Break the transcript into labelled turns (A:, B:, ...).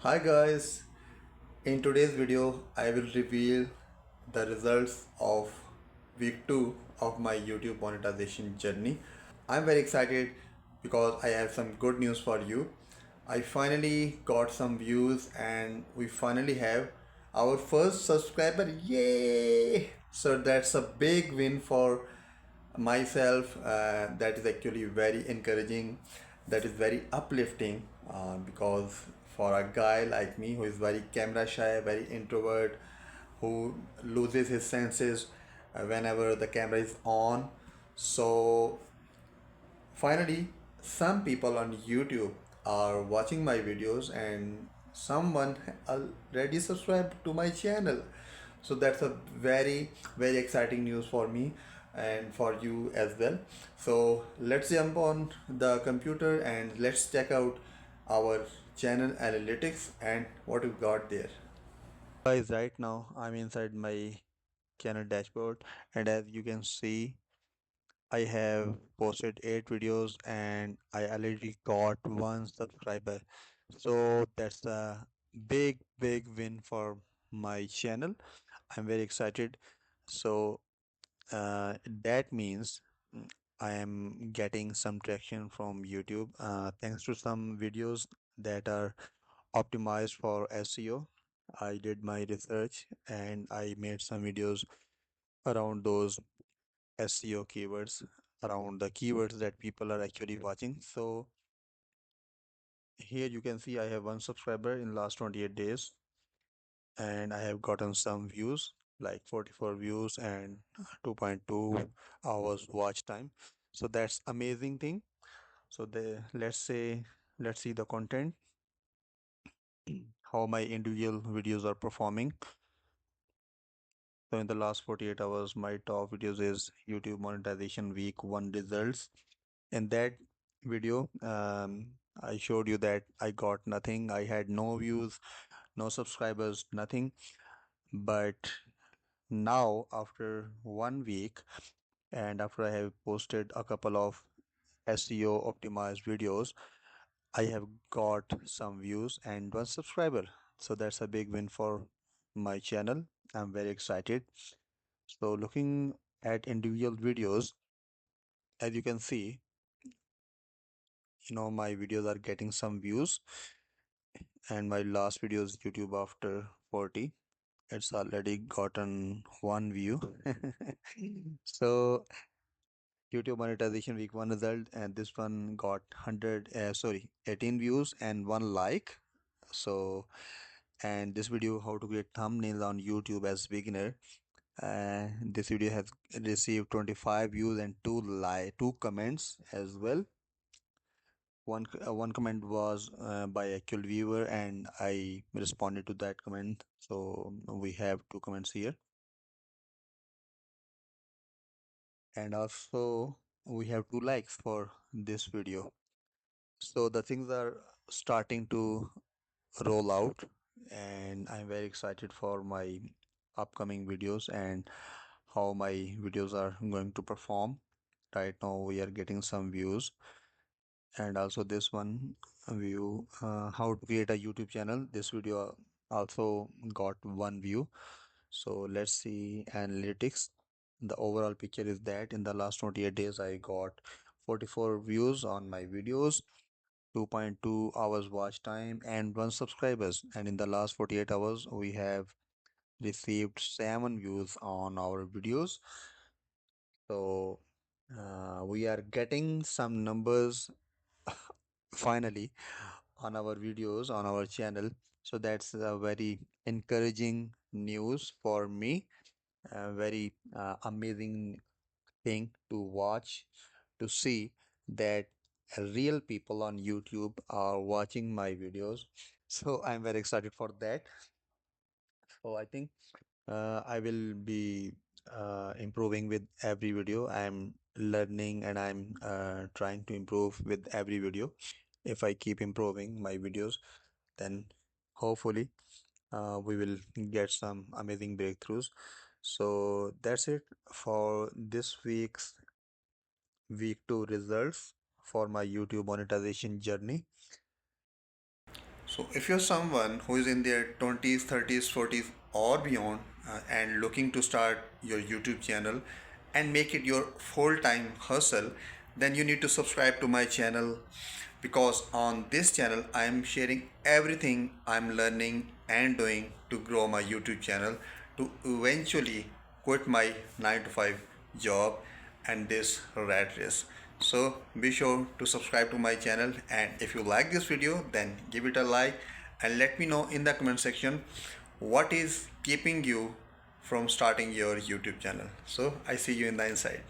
A: Hi guys, in today's video I will reveal the results of week 2 of my YouTube monetization journey. I'm very excited because I have some good news for you. I finally got some views and we finally have our first subscriber. Yay! So that's a big win for myself. That is actually very encouraging. That is very uplifting because for a guy like me who is very camera shy, very introvert, who loses his senses whenever the camera is on. So finally, some people on YouTube are watching my videos and someone already subscribed to my channel. So that's a very exciting news for me and for you as well. So let's jump on the computer and let's check out our channel analytics and what we got there. Guys, right now I'm inside my channel dashboard, and as you can see I have posted 8 videos and I already got one subscriber. So that's a big win for my channel. I'm very excited. So that means I am getting some traction from YouTube thanks to some videos that are optimized for SEO. I did my research and I made some videos around those SEO keywords, around the keywords that people are actually watching. So here you can see I have one subscriber in last 28 days and I have gotten some views like 44 views and 2.2 hours watch time. So that's amazing thing. So the let's see the content, how my individual videos are performing. So in the last 48 hours, my top videos is YouTube monetization week 1 results. In that video, I showed you that I got nothing. I had no views, no subscribers, nothing. But now, after 1 week, and after I have posted a couple of SEO optimized videos, I have got some views and one subscriber. So that's a big win for my channel. I'm very excited. So looking at individual videos, as you can see, my videos are getting some views, and my last video is YouTube after 40. It's already gotten one view. So YouTube monetization week 1 result, and this one got 18 views and 1 like. So, and this video, how to create thumbnails on YouTube as beginner. This video has received 25 views and 2 comments as well. One comment was by actual viewer, and I responded to that comment. So we have 2 comments here, and also we have 2 likes for this video. So the things are starting to roll out, and I'm very excited for my upcoming videos and how my videos are going to perform. Right now we are getting some views, and also this one view, how to create a YouTube channel. This video also got one view. So let's see analytics. The overall picture is that in the last 28 days I got 44 views on my videos, 2.2 hours watch time and 1 subscribers, and in the last 48 hours we have received 7 views on our videos. So we are getting some numbers finally on our videos on our channel. So that's a very encouraging news for me, a very amazing thing to watch, to see that real people on YouTube are watching my videos. So I'm very excited for that. So I think I will be improving with every video. I'm learning and I'm trying to improve with every video. If I keep improving my videos, then hopefully we will get some amazing breakthroughs. So that's it for this week's week 2 results for my YouTube monetization journey. So if you're someone who is in their 20s, 30s, 40s or beyond and looking to start your YouTube channel and make it your full-time hustle, then you need to subscribe to my channel, because on this channel I am sharing everything I'm learning and doing to grow my YouTube channel to eventually quit my 9 to 5 job and this rat race. So be sure to subscribe to my channel, and if you like this video then give it a like and let me know in the comment section what is keeping you from starting your YouTube channel. So I see you in the inside.